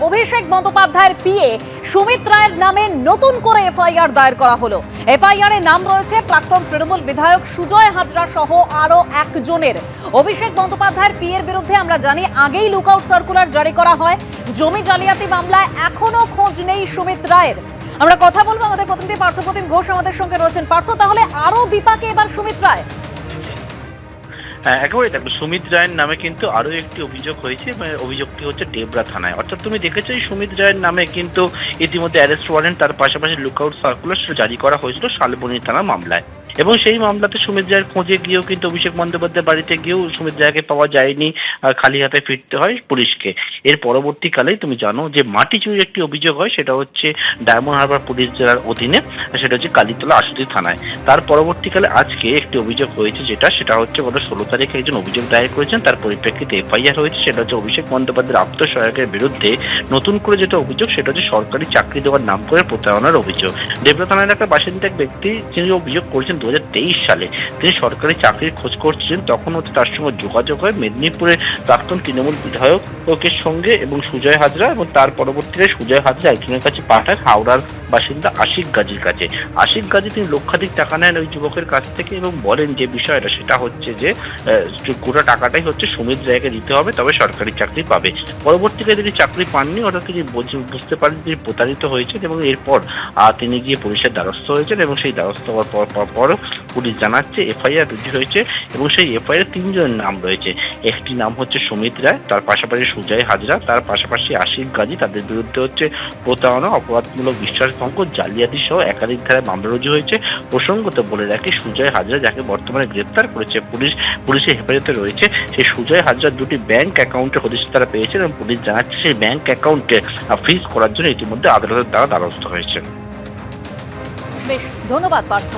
অভিষেক বন্দ্যোপাধ্যায়ের পিএ সুমিত রায়ের নামে নতুন করে এফআইআর দায়ের করা হলো। এফআইআর এ নাম রয়েছে প্রাক্তন তৃণমূল বিধায়ক সুজয় হাজরা সহ আরো একজনের। অভিষেক বন্দ্যোপাধ্যায়ের পিএর বিরুদ্ধে আমরা জানি আগেই লুকআউট সার্কুলার জারি করা হয়। জমি জালিয়াতি মামলায় এখনো খোঁজ নেই সুমিত রায়ের। আমরা কথা বলবো, আমাদের প্রতিনিধি পার্থপ্রতিম ঘোষ আমাদের সঙ্গে রয়েছেন। পার্থ, তাহলে আরো বিপাকে এবার সুমিত রায়? একেবারে দেখো, সুমিত রায়ের নামে কিন্তু আরো একটি অভিযোগ হয়েছে। অভিযোগটি হচ্ছে ডেবরা থানায়। অর্থাৎ তুমি দেখেছো সুমিত রায়ের নামে কিন্তু ইতিমধ্যে অ্যারেস্ট ওয়ারেন্ট, তার পাশাপাশি লুকআউট সার্কুলার জারি করা হয়েছিল শালবনী থানা মামলায়। এবং সেই মামলাতে সুমিত রায়ের খোঁজে গিয়েও কিন্তু অভিষেক বন্দ্যোপাধ্যায়ের বাড়িতে গিয়েও সুমিত রায়কে পাওয়া যায়নি, খালি হাতে ফিরতে হয় পুলিশকে। এর পরবর্তীকালেই তুমি জানো যে মাটি চুরির একটি অভিযোগ হয়, সেটা হচ্ছে ডায়মন্ড হারবার পুলিশ জেলার অধীনে, সেটা হচ্ছে কালীতলা আশুতি থানায়। তার পরবর্তীকালে আজকে একটি অভিযোগ হয়েছে, সেটা হচ্ছে গত 16 তারিখে একজন অভিযোগ দায়ের করেছেন, তার পরিপ্রেক্ষিতে এফআইআর হয়েছে। সেটা হচ্ছে অভিষেক বন্দ্যোপাধ্যায়ের আত্মসহায়কের বিরুদ্ধে নতুন করে যেটা অভিযোগ, সেটা হচ্ছে সরকারি চাকরি দেওয়ার নাম করে প্রতারণার অভিযোগ। ডেবরা থানার একটা বাসিন্দা এক ব্যক্তি যিনি অভিযোগ করেছেন 2023 সালে তিনি সরকারি চাকরির খোঁজ করছিলেন, তখন হচ্ছে তার সঙ্গে যোগাযোগ হয় মেদিনীপুরের প্রাক্তন তৃণমূল বিধায়কের সঙ্গে এবং সুজয় হাজরা, এবং তার পরবর্তীতে সুজয় হাজরা একজনের কাছে পাঠায় হাওড়ার বাসিন্দা আশিক গাজীর কাছে। আশিক গাজী তিনি লক্ষাধিক টাকা নেন ওই যুবকের কাছ থেকে এবং বলেন যে বিষয়টা সেটা হচ্ছে যে গোটা টাকাটাই হচ্ছে সুমিত রায়কে দিতে হবে, তবে সরকারি চাকরি পাবে। পরবর্তীকালে তিনি চাকরি পাননি, অর্থাৎ তিনি বুঝতে পারেন তিনি প্রতারিত হয়েছেন এবং এরপর তিনি গিয়ে পুলিশের দ্বারস্থ হয়েছেন এবং সেই দ্বারস্থ হওয়ার পর পুলিশ জানাচ্ছে এফআইআর রুজু হয়েছে এবং সেই এফআইআর 3 জনের নাম রয়েছে। একটি নাম হচ্ছে সুমিত রায়, তার পাশাপাশি সুজয় হাজরা, তার পাশাপাশি আশিক গাজী। তাদের বিরুদ্ধে হচ্ছে প্রতারণা, অপরাধমূলক বিশ্বাসভঙ্গ, জালিয়াতি সহ একাধিক ধারায় মামলা রুজু হয়েছে। প্রসঙ্গত বলে রাখি, সুজয় হাজরা যাকে বর্তমানে গ্রেপ্তার করেছে পুলিশের হেফাজতে রয়েছে, সেই সুজয় হাজরার দুটি ব্যাংক অ্যাকাউন্টের হদিশ তারা পেয়েছেন এবং পুলিশ জানাচ্ছে সেই ব্যাংক অ্যাকাউন্টে ফ্রিজ করার জন্য ইতিমধ্যে আদালতের দ্বারা দ্বারস্থ হয়েছে। বেশ, ধন্যবাদ পার্থ।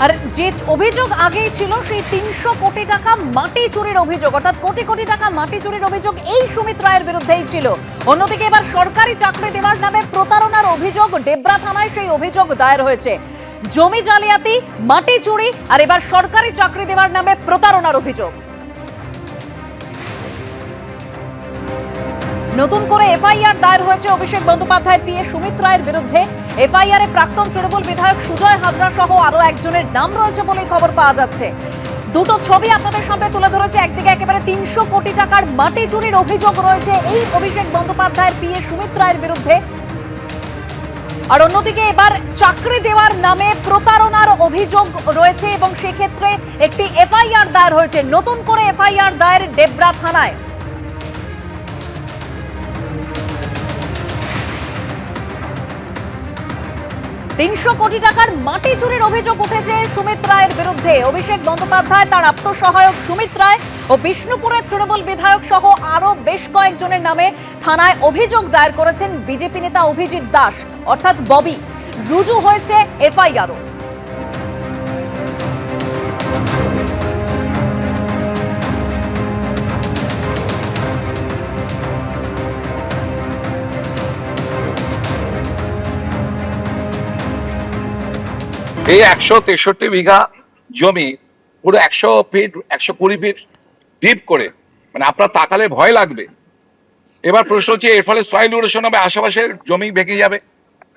আর যে অভিযোগ আগেই ছিল সেই 300 কোটি টাকা মাটি চুরির অভিযোগ, অর্থাৎ কোটি কোটি টাকা মাটি চুরির অভিযোগ এই সুমিত রায়ের বিরুদ্ধেই ছিল। অন্যদিকে এবার সরকারি চাকরি দেওয়ার নামে প্রতারণার অভিযোগ ডেবরা থানায় সেই অভিযোগ দায়ের হয়েছে। জমি জালিয়াতি, মাটি চুরি আর এবার সরকারি চাকরি দেওয়ার নামে প্রতারণার অভিযোগ। নতুন করে এফআইআর দায়ের হয়েছে অভিষেক বন্দ্যোপাধ্যায়ের পিএ সুমিত রায়ের বিরুদ্ধে। এফআইআর এ প্রাক্তন তৃণমূল বিধায়ক সুজয় হাজরা সহ আরো একজনের নাম রয়েছে বলেই খবর পাওয়া যাচ্ছে। দুটো ছবি আপনাদের সামনে তুলে ধরেছে। একদিকে একেবারে 300 কোটি টাকার মাটি চুরির অভিযোগ রয়েছে এই অভিষেক বন্দ্যোপাধ্যায়ের পিএ সুমিত রায়ের বিরুদ্ধে, আর অন্যদিকে এবার চাকরি দেওয়ার নামে প্রতারণার অভিযোগ রয়েছে এবং সেক্ষেত্রে একটি এফআইআর দায়ের হয়েছে। নতুন করে এফআইআর দায়ের ডেবরা থানায়। তিনশো কোটি টাকার মাটি চুরির অভিযোগ উঠেছে সুমিত রায়ের বিরুদ্ধে। অভিষেক বন্দ্যোপাধ্যায়, তার আত্মসহায়ক সুমিত রায় ও বিষ্ণুপুরের তৃণমূল বিধায়ক সহ আরো বেশ কয়েকজনের নামে থানায় অভিযোগ দায়ের করেছেন বিজেপি নেতা অভিজিৎ দাস অর্থাৎ ববি। রুজু হয়েছে এফআইআরও। এই 163 বিঘা জমি পুরো 100 ফিট 120 ফিট ডিপ করে, মানে আপনার তাকালে ভয় লাগবে। এবার প্রশ্ন হচ্ছে এর ফলে সয়েল ইরোশন হবে, আশেপাশের জমি ভেঙে যাবে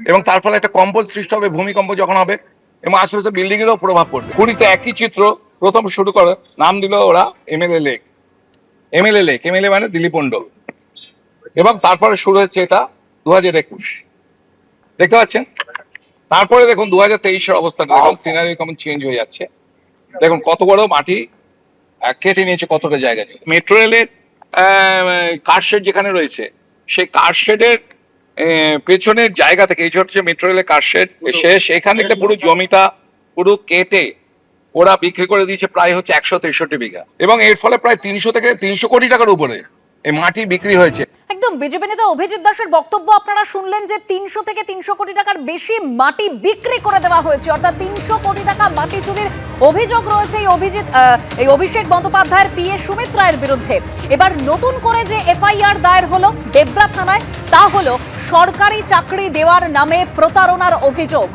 এবং তার ফলে একটা কম্পোজ সৃষ্টি হবে, ভূমিকম্প যখন হবে এবং আশেপাশে বিল্ডিং এরও প্রভাব পড়বে। পুরীতে একই চিত্র প্রথম শুরু করে, নাম দিল ওরা এমএলএ লেক। এমএলএ মানে দিলীপ মণ্ডল, এবং তারপরে শুরু হচ্ছে এটা 2021। দেখতে পাচ্ছেন? তারপরে দেখুন 2023-এর অবস্থা, দেখুন সিনারি কেমন চেঞ্জ হয়ে যাচ্ছে। দেখুন কত বড় মাটি কেটে নিয়েছে কতটা জায়গা। মেট্রো রেলের কারশেড যেখানে রয়েছে, সেই কারশেডের পেছনের জায়গা থেকে, এই হচ্ছে মেট্রো রেলের কারশেড, সেখান থেকে পুরো জমিটা পুরো কেটে ওরা বিক্রি করে দিয়েছে প্রায় হচ্ছে 163 বিঘা, এবং এর ফলে প্রায় 300 থেকে 300 কোটি টাকার উপরে এই মাটি বিক্রি হয়েছে। একদম বিজেপি নেতা অভিজিৎ দাসের বক্তব্য আপনারা শুনলেন যে 300 থেকে 300 কোটি টাকার বেশি মাটি বিক্রি করে দেওয়া হয়েছে, অর্থাৎ 300 কোটি টাকা মাটি চুরির অভিযোগ রয়েছে এই অভিষেক বন্দ্যোপাধ্যায়ের পিএ সুমিত রায়ের বিরুদ্ধে। এবার নতুন করে যে এফআইআর দায়ের হলো ডেবরা থানায়, তা হলো সরকারি চাকরি দেওয়ার নামে প্রতারণার অভিযোগ।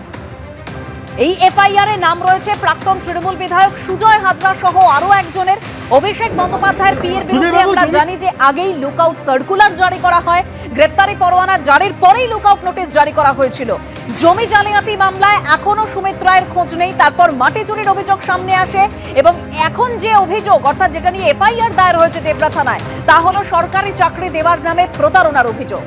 এই এফআইআর এ নাম রয়েছে প্রাক্তন তৃণমূল বিধায়ক সুজয় হাজরা সহ আরো একজনের। অভিষেক বন্দ্যোপাধ্যায়ের পিএর বিরুদ্ধে আমরা জানি যে আগেই লুকআউট সার্কুলার জারি করা হয়, গ্রেপ্তারি পরোয়ানা জারির পরেই লুকআউট নোটিশ জারি করা হয়েছিল। জমি জালিয়াতি মামলায় এখনো সুমিত রায়ের খোঁজ নেই, তারপর মাটি চুরির অভিযোগ সামনে আসে এবং এখন যে অভিযোগ, অর্থাৎ যেটা নিয়ে এফআইআর দায়ের হয়েছে ডেবরা থানায়, তা হলো সরকারি চাকরি দেওয়ার নামে প্রতারণার অভিযোগ।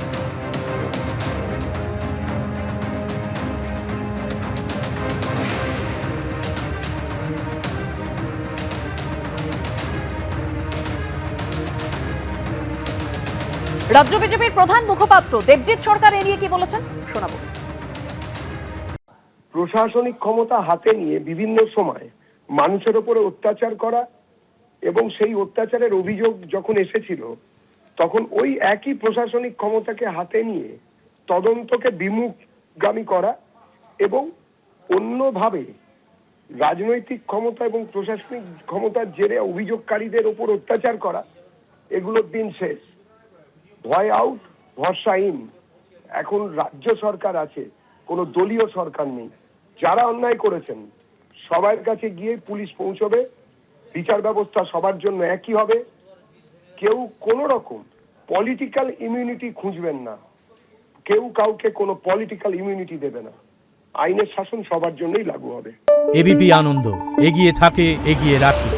রাজ্য বিজেপির প্রধান মুখপাত্র দেবজিৎ সরকার এ নিয়ে কি বলেছেন শোনাবো। প্রশাসনিক ক্ষমতা হাতে নিয়ে বিভিন্ন সময় মানুষের উপরে অত্যাচার করা এবং সেই অত্যাচারের অভিযোগ যখন এসেছিল তখন ওই একই প্রশাসনিক ক্ষমতাকে হাতে নিয়ে তদন্তকে বিমুখগামী করা এবং অন্যভাবে রাজনৈতিক ক্ষমতা এবং প্রশাসনিক ক্ষমতার জেরে অভিযোগকারীদের উপর অত্যাচার করা, এগুলোর দিন শেষ। ভয় আউট, ভরসা ইন। এখন রাজ্য সরকার আছে, কোনো দলীয় সরকার নেই। যারা অন্যায় করেছেন সবার কাছে গিয়ে পুলিশ পৌঁছবে, বিচার ব্যবস্থা সবার জন্য একই হবে। কেউ কোনো রকম পলিটিক্যাল ইমিউনিটি খুঁজবেন না, কেউ কাউকে কোনো পলিটিক্যাল ইমিউনিটি দেবে না। আইনের শাসন সবার জন্যই লাগু হবে। এবিপি আনন্দ, এগিয়ে থাকে, এগিয়ে রাখে।